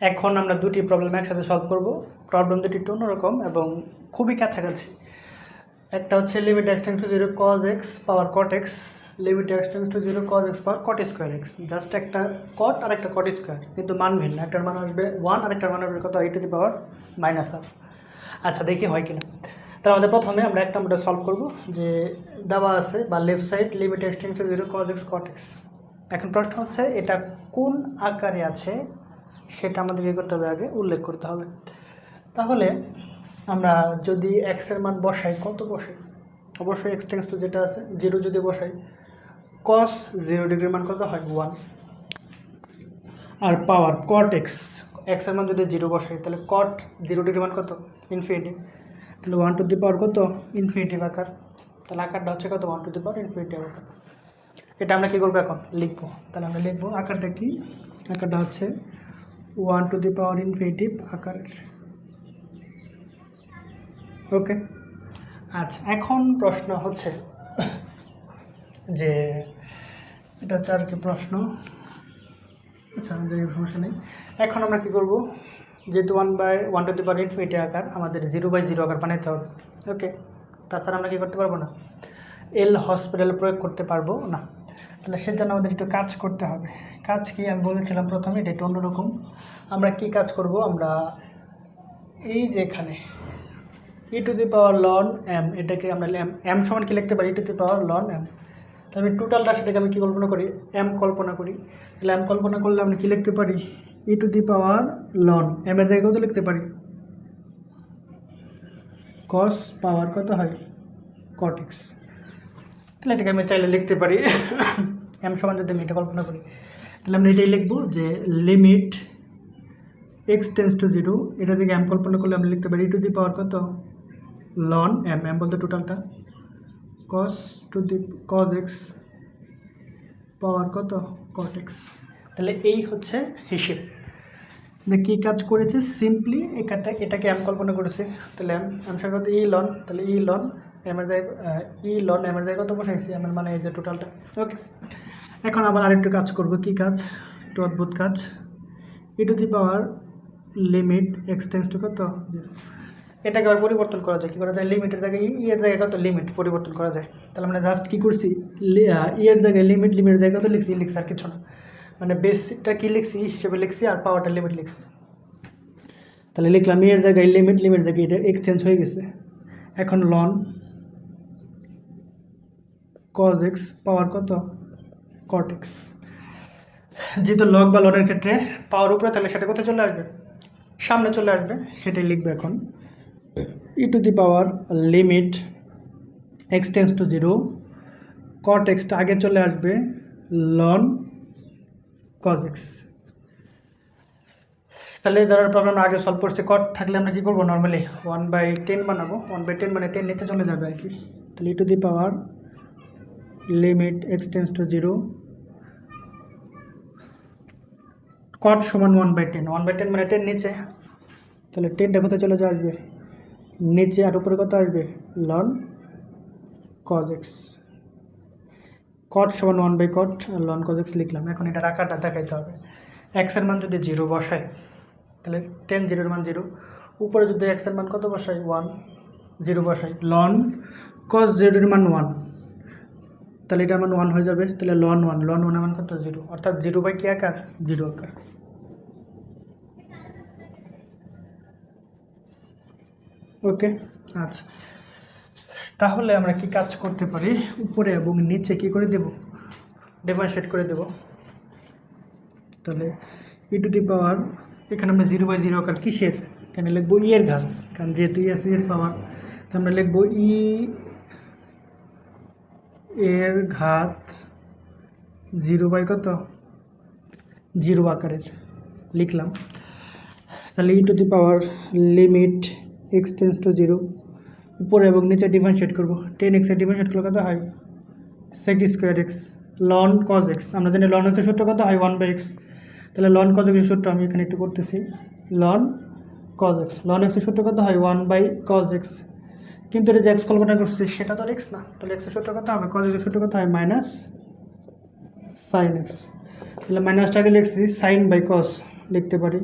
এখন আমরা দুটি প্রবলেম একসাথে সলভ করব। প্রবলেম দুটি একটু অন্যরকম এবং খুবই কাছাকাছি। একটা হচ্ছে limit x tends to 0 cos x power cot x, limit x tends to 0 cos x power cot square x। Just একটা cot আর একটা cot স্কোয়ার, কিন্তু মান ভিন্ন। একটার মান আসবে 1 আর একটার মান আসবে কত, e টু দি পাওয়ার -1/2। আচ্ছা, দেখি হয় কিনা। তার মধ্যে প্রথমে আমরা একটা মডেল সলভ করব যে দেওয়া আছে বা left side limit x tends to 0 cos x cot x। এখন প্রশ্ন হচ্ছে এটা কোন আকারে আছে সেটা আমাদের কী করতে হবে, আগে উল্লেখ করতে হবে। তাহলে আমরা যদি এক্সের মান বসাই, কত বসাই, অবশ্যই এক্স টেন্স টু যেটা আছে 0 যদি বসাই, cos 0 ডিগ্রির মান কত হয় 1, আর পাওয়ার cot x, এক্সের মান যদি 0 বসাই তাহলে cot 0 ডিগ্রির মান কত, ইনফিনিটি। তাহলে 1 টু দি পাওয়ার কত, ইনফিনিটিভ আকার। তাহলে আকারটা হচ্ছে কত, 1 টু দি পাওয়ার ইনফিনিটিভ আকার। এটা আমরা কী করবো, এখন লিখবো। তাহলে আমরা লিখবো আকারটা কি, আকারটা হচ্ছে 1 টু দি পাওয়ার ইনফিনিটিভ আকারের। ওকে। আচ্ছা, এখন প্রশ্ন হচ্ছে যে এটা হচ্ছে আর কি প্রশ্ন। আচ্ছা, সমস্যা নেই। এখন আমরা কী করবো, যেহেতু 1 টু দি পাওয়ার ইনফিনিটি আকার, আমাদের 0/0 আকার বানাতে হবে। ওকে। তাছাড়া আমরা কী করতে পারবো না, এল হসপিটাল প্রয়োগ করতে পারবো না। তাহলে সেজন্য আমাদের একটু কাজ করতে হবে। কাজ কি আমি বলেছিলাম প্রথমে, এটা একটু অন্যরকম। আমরা কি কাজ করব, আমরা এই যে এখানে e to the power ln m, এটাকে আমরা m সমান কি লিখতে পারি, e to the power ln m। তাহলে আমি টোটাল রাশিটাকে আমি কী কল্পনা করি, m কল্পনা করি। তাহলে m কল্পনা করলে আমরা কী লিখতে পারি, e to the power ln m এর জায়গায় কত লিখতে পারি, cos পাওয়ার কত হয় cot x। তাহলে এটাকে আমি চাইলে লিখতে পারি m সমান যদি আমি এটা কল্পনা করি, তাহলে আমরা এটাই লিখবো যে লিমিট x টেন্স টু 0, এটা থেকে m কল্পনা করলে আমরা লিখতে পারি e টু দি পাওয়ার কত ln m, m বলতে টোটালটা, cos x পাওয়ার কত cot x। তাহলে এই হচ্ছে হিসেব। আমরা কী কাজ করেছি, সিম্পলি এটাকে m কল্পনা করেছি। তাহলে m সমান কত e ln, তাহলে e ln m এর জায়গায় কত বসাইছি, m এর মানে এই যে টোটালটা। ওকে। এখন আবার আরেকটু কাজ করব। কি কাজ, একটু অদ্ভুত কাজ। e to the power limit x tends two কত 0, এটাকে আবার পরিবর্তন করা যায়। কী করা যায়, লিমিটের জায়গায় ই এর জায়গায় কত লিমিট পরিবর্তন করা যায়। তাহলে আমরা জাস্ট কী করছি, ই এর জায়গায় লিমিট, লিমিটের জায়গায় কত লিখছি, লিখছি আর কিছু না, মানে বেসিকটা কী লিখছি হিসেবে লিখছি আর পাওয়ারটা লিমিট লিখছি। তাহলে লিখলাম ই এর জায়গায় লিমিট, লিমিটের জায়গায় এটা এক্সচেঞ্জ হয়ে গেছে। এখন ln cos x পাওয়ার কত cot x। যেহেতু লগ বা লনের ক্ষেত্রে পাওয়ার উপরে তাহলে সেটা কোথায় চলে আসবে, সামনে চলে আসবে, সেটাই লিখবে এখন। e to the power limit x tends to 0, cot xটা আগে চলে আসবে ln cos x। তাহলে এই ধরনের প্রবলেম আগে সলভ করছি। cot থাকলে আমরা কী করবো, নর্মালি 1/10 বানাবো। 1/10 মানে 10 নিচে চলে যাবে আর কি। তাহলে e to the power limit x tends to 0, cot সমান 1/10, 1/10 মানে 10 নিচে, তাহলে 10টা কোথায় চলে আসবে নিচে, আর উপরে কত আসবে ln cos x। cot সমান 1/cot আর ln cos x লিখলাম। এখন এটা আকারটা দেখাইতে হবে। x এর মান যদি 0 বসাই তাহলে 10 0 এর মান 0, উপরে যদি x এর মান কত বসাই 1, 0 বসাই, ln cos 0 এর মান 1, তাহলে এটার মান 1 হয়ে যাবে। তাহলে ln 1 এর মান কত 0, অর্থাৎ 0 কি আকার, 0 আকার। ওকে। আচ্ছা, তাহলে আমরা কি কাজ করতে পারি, উপরে এবং নিচে কি করে দেব, ডিফারেন্সিয়েট করে দেব। তাহলে e টু দি পাওয়ার, এখানে আমরা 0/0 আকার কিসের, এখানে লিখবো ই এর ঘাত, কারণ যেহেতু ই আছে এর পাওয়ার, তো আমরা লিখবো ই এর ঘাত 0/কত 0 আকারের লিখলাম। তাহলে e to the power limit x tends to 0, উপরে এবং নিচে ডিফারেন্সিয়েট করবো। 10x এর ডিফারেন্সিয়েট করলে কত হয় sec square x ln cos x। আমরা জানি ln x এর সূত্র কত হয় 1/x, তাহলে ln cos x এর সূত্র আমি এখানে একটু করতেছি, ln cos x, ln x এর সূত্র কত হয় 1/cos x, কিন্তু এটা যে x কল্পনা করছি সেটা তো x না, তাহলে x এর সূত্র কত হবে, cos x এর সূত্র কত হয় -sin x। তাহলে মাইনাসটাকে লিখছি sin/cos লিখতে পারি,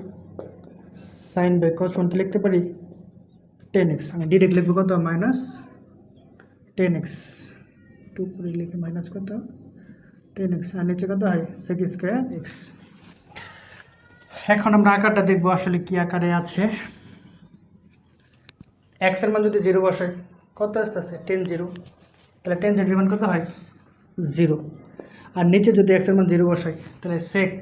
সাইন বাই কস ওয়ান কি লিখতে পারি 10x, আমি ডিরেক্ট লিখবো কত মাইনাস 10x, 2 করে লিখে মাইনাস কত 10x, আর নিচে কত হয় সেক স্কোয়ার এক্স। এখন আমরা আকারটা দেখবো আসলে কি আকারে আছে। এক্স এর মান যদি 0 বসাই কত আসতেছে 10 0, তাহলে 10 0 মান কত হয় 0, আর নিচে যদি এক্স এর মান 0 বসাই তাহলে সেক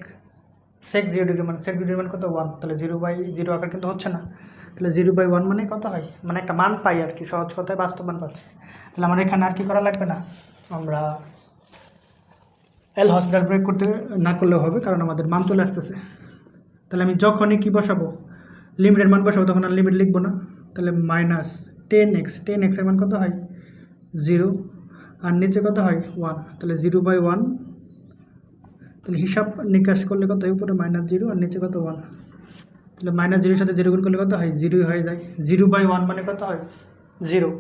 0 ডিগ্রি মান, সেক 0 ডিগ্রি মান কত 1, তাহলে 0/0 আকার কিন্তু হচ্ছে না, তাহলে 0/1 মানে কত হয়, মানে একটা মান পাই আর কি, সহজ কথায় বাস্তব মান পাচ্ছে। তাহলে আমার এখানে আর কি করা লাগবে না, আমরা এল হসপিটাল প্রয়োগ করতে না করলেও হবে, কারণ আমাদের মান চলে আসতেছে। তাহলে আমি যখনই কি বসাবো লিমিটের মান বসাবো তখন আর লিমিট লিখবো না, তাহলে মাইনাস 10x, 10x এর মান কত হয় 0, আর নিচে কত হয় 1, তাহলে 0/1, তাহলে হিসাব নিকাশ করলে কত হয় উপরে -0 আর নিচে কত 1, তাহলে -0 সাথে 0 গুণ করলে কত হয় 0 হয়ে যায়, 0/1 মানে কত হয় 0,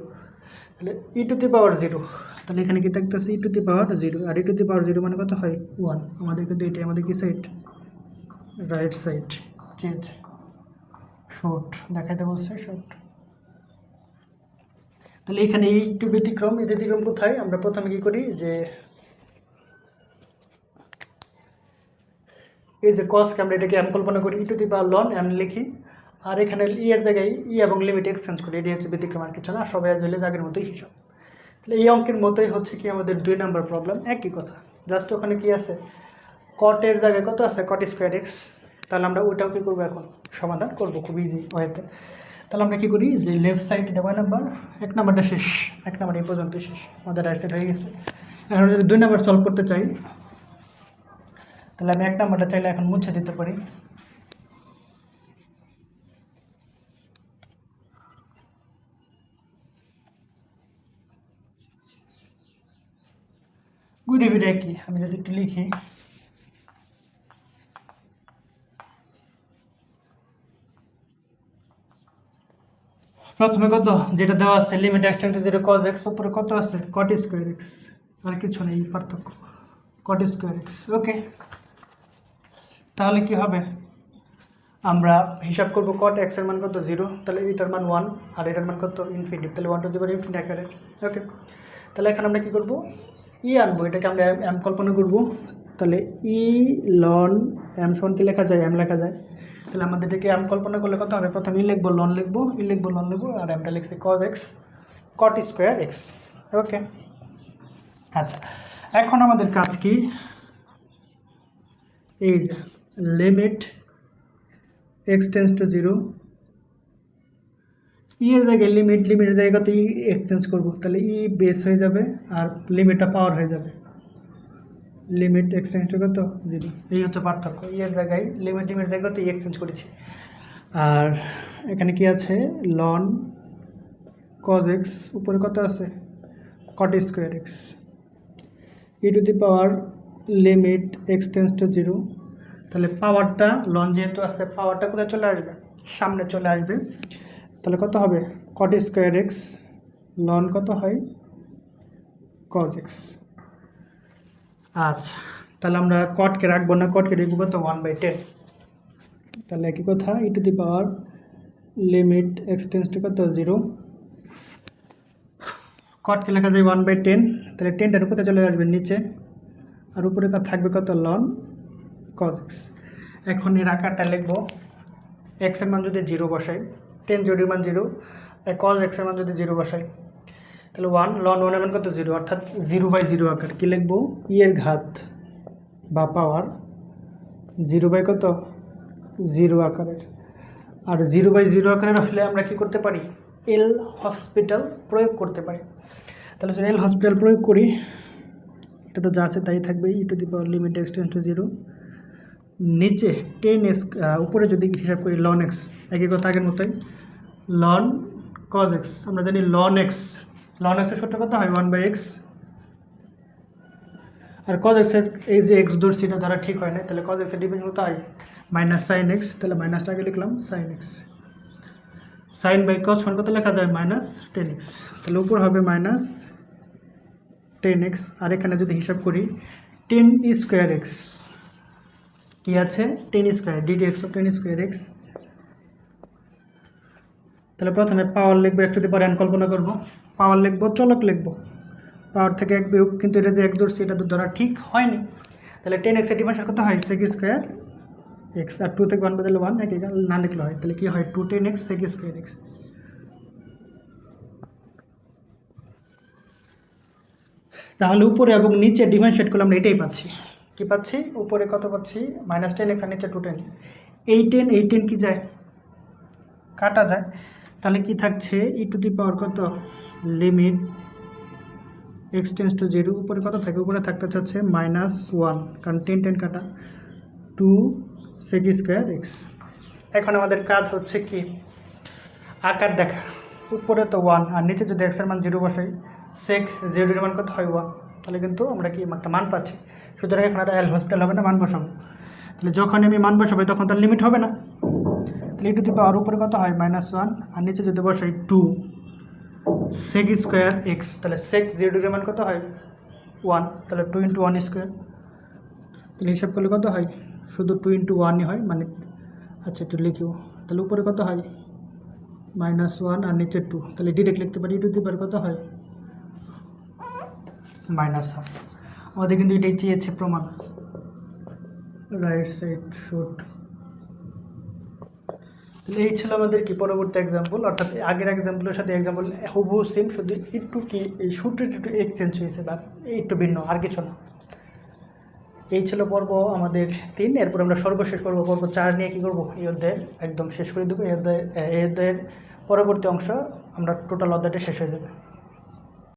তাহলে e⁻0, তাহলে এখানে কি থাকতেছে e⁻0, আর e⁻0 মানে কত হয় 1, আমাদের কিন্তু এটাই আমাদের কি side right side change short দেখাইতে বলছে শর্ট। তাহলে এখানে এই একটু ব্যতিক্রম, এই ব্যতিক্রম কোথায়, আমরা প্রথমে কি করি যে এই যে কসকে আমরা এটাকে এম কল্পনা করি e⁻ln m লিখি, আর এখানে ই এর জায়গায় ই এবং লিমিট এক্সচেঞ্জ করি, এটি হচ্ছে ব্যতিক্রম আর কিছু না, সবাই আজ হলে আগের মতোই হিসাব। তাহলে এই অঙ্কের মতোই হচ্ছে কি আমাদের 2 নম্বর প্রবলেম, একই কথা, জাস্ট ওখানে কি আছে কটের জায়গায় কত আছে কট স্কোয়ার এক্স, তাহলে আমরা ওইটাও কী করবো এখন সমাধান করবো খুব ইজি ওয়েতে। তাহলে আমরা কী করি যে লেফট সাইড এটা 1 নাম্বারটা শেষ, 1 নাম্বার এই পর্যন্ত শেষ, আমাদের রাইট সাইড হয়ে গেছে। এখন যদি 2 নাম্বার সলভ করতে চাই তাহলে আমি 1 নাম্বারটা চাইলে এখন মুছে দিতে পারি, ঘুরে ফিরে কি আমি যদি একটু লিখি প্রথমে কত যেটা দেওয়া আছে লিমিট x → 0 cos x, উপরে কত আছে cot স্কোয়ার এক্স, আর কিছু নেই পার্থক্য cot স্কোয়ার এক্স। ওকে, তাহলে কি হবে আমরা হিসাব করব cot x এর মান কত 0, তাহলে এটার মান 1 আর এটার মান কত ইনফিনিটি, তাহলে 1⁻∞ আকারে। ওকে, তাহলে এখন আমরা কি করব ই আনবো, এটাকে আমরা m কল্পনা করব, তাহলে ই ln m সমান কি লেখা যায় m লেখা যায়, তাহলে আমাদের এটাকে m কল্পনা করলে কত হবে, প্রথমে ই লিখবো ln লিখবো, ln লিখবো, আর mটা লিখছি cos x cot square x. Okay, আচ্ছা এখন আমাদের কাজ কি, এই যে লিমিট x টেন্স টু 0, ই এর জায়গায় লিমিটের জায়গায় কত ই এক্সচেঞ্জ করবো, তাহলে ই বেস হয়ে যাবে আর লিমিটটা পাওয়ার হয়ে যাবে, লিমিট x টেন্স টু কত 0, এই হচ্ছে পার্থক্য, ই এর জায়গায় লিমিটের জায়গায় কত ই এক্সচেঞ্জ করেছি। আর এখানে কি আছে ln cos x, উপরে কত আছে cot square x, e⁻ limit x tends to 0, তাহলে পাওয়ারটা লন যেহেতু আছে পাওয়ারটা কোথায় চলে আসবে সামনে চলে আসবে, তাহলে কত হবে cot স্কোয়ার এক্স লন কত হয় cos x। আচ্ছা তাহলে আমরা কটকে রাখবো না, কটকে রাখবো কত 1/10, তাহলে একই কথা e⁻ limit x tends two কত 0, কটকে লেখা যায় 1/10, তাহলে 10টার কোথায় চলে আসবে নিচে, আর উপরে থাকবে কত ln cos x। এখন এর আকারটা লিখবো, x এর মান যদি 0 বসাই 10 0 মান 0, আর cos x এর মান যদি 0 বসাই তাহলে 1 ln 1 এর মান কত 0, অর্থাৎ 0/0 আকার কি লিখবো ই এর ঘাত বা পাওয়ার 0 কত 0 আকারের, আর 0/0 আকারের হলে আমরা কি করতে পারি এল হসপিটাল প্রয়োগ করতে পারি। তাহলে যদি এল হসপিটাল প্রয়োগ করি এটা তো যা আছে তাই থাকবে e⁻ limit x tends to 0, নিচে 10x, উপরে যদি হিসাব করি ln x, একই কথা আগের মতোই ln cos x, আমরা জানি ln x এর সূত্র কত হয় 1/x, আর cos x এর এই যে x ধরছি এটা ধরা ঠিক হয় না, তাহলে cos x এর ডিভিশন কত হয় -sin x, তাহলে মাইনাসটা আগে লিখলাম sin x, sin by cos সমান কত লেখা যায় -10x, তাহলে উপর হবে -10x, আর এখানে যদি হিসাব করি 10 স্কোয়ার এক্স কি আছে 10 square ddx of 10 square x তাহলে প্রথমে পাওয়ার লিখবো, একটু পরে n কল্পনা করবো, পাওয়ার লিখবো, চলক লিখবো, পাওয়ার থেকে এক বিয়োগ, কিন্তু এটা যে এক ধরছি এটা তো ধরা ঠিক হয়নি। তাহলে 10x এর ডিফারেন্সিয়েট কত হয় sec স্কোয়ার এক্স, আর 2 থেকে 1 বদলে 1 একই না লিখলে হয়, তাহলে কি হয় 2 10x sec স্কোয়ার এক্স। তাহলে উপরে এবং নিচে ডিফারেন্সিয়েট করলে আমরা এটাই পাচ্ছি। কি পাচ্ছি? উপরে কত পাচ্ছি -10x আর নিচে 210। এই 10 কি যায়, কাটা যায়, তাহলে কি থাকছে ই টু দি পাওয়ার কত লিমিট x টেন্স টু 0, উপরে কত থাকে, উপরে থাকতে হচ্ছে -1, কারণ 10 কাটা 2 sec স্কোয়ার এক্স। এখন আমাদের কাজ হচ্ছে কি আকার দেখা, উপরে তো 1 আর নিচে যদি x এর মান 0 বসাই, sec 0 এর মান কত হয় 1, তাহলে কিন্তু আমরা কি একটা মান পাচ্ছি। সুতরাং এখন একটা এল হসপিটাল হবে না, মান বসাবো। তাহলে যখন আমি মান বসাবো তখন তার লিমিট হবে না, তাহলে ই টু দি পাওয়ার উপরে কত হয় -1 আর নিচে যদি বসাই 2 sec স্কোয়ার এক্স, তাহলে sec 0 এর মান কত হয় 1, তাহলে 2 × 1 স্কোয়ার, তাহলে হিসাব করলে কত হয় শুধু 2 × 1ই হয়, মানে আচ্ছা একটু লিখিও, তাহলে উপরে কত হয় -1 আর নিচে 2, তাহলে ডিরেক্ট লিখতে পারি ই টু দি পাওয়ার কত হয় -1/2। আমাদের কিন্তু এটাই চেয়েছে প্রমাণ, রাইট সাইড শুড। তাহলে এই ছিল আমাদের কি পরবর্তী এক্সাম্পল, অর্থাৎ আগের এক্সাম্পলের সাথে এক্সাম্পল হুবহু সেম, শুধু একটু কি এই সূত্রটি একটু এক্সচেঞ্জ হয়েছে বা একটু ভিন্ন, আর কিছু না। এই ছিল পর্ব আমাদের 3। এরপর আমরা সর্বশেষ পর্ব 4 নিয়ে কী করবো, এই অধ্যায় একদম শেষ করে দেবো। এই অধ্যায়ের পরবর্তী অংশ আমরা টোটাল অধ্যায়টা শেষ হয়ে যাবে।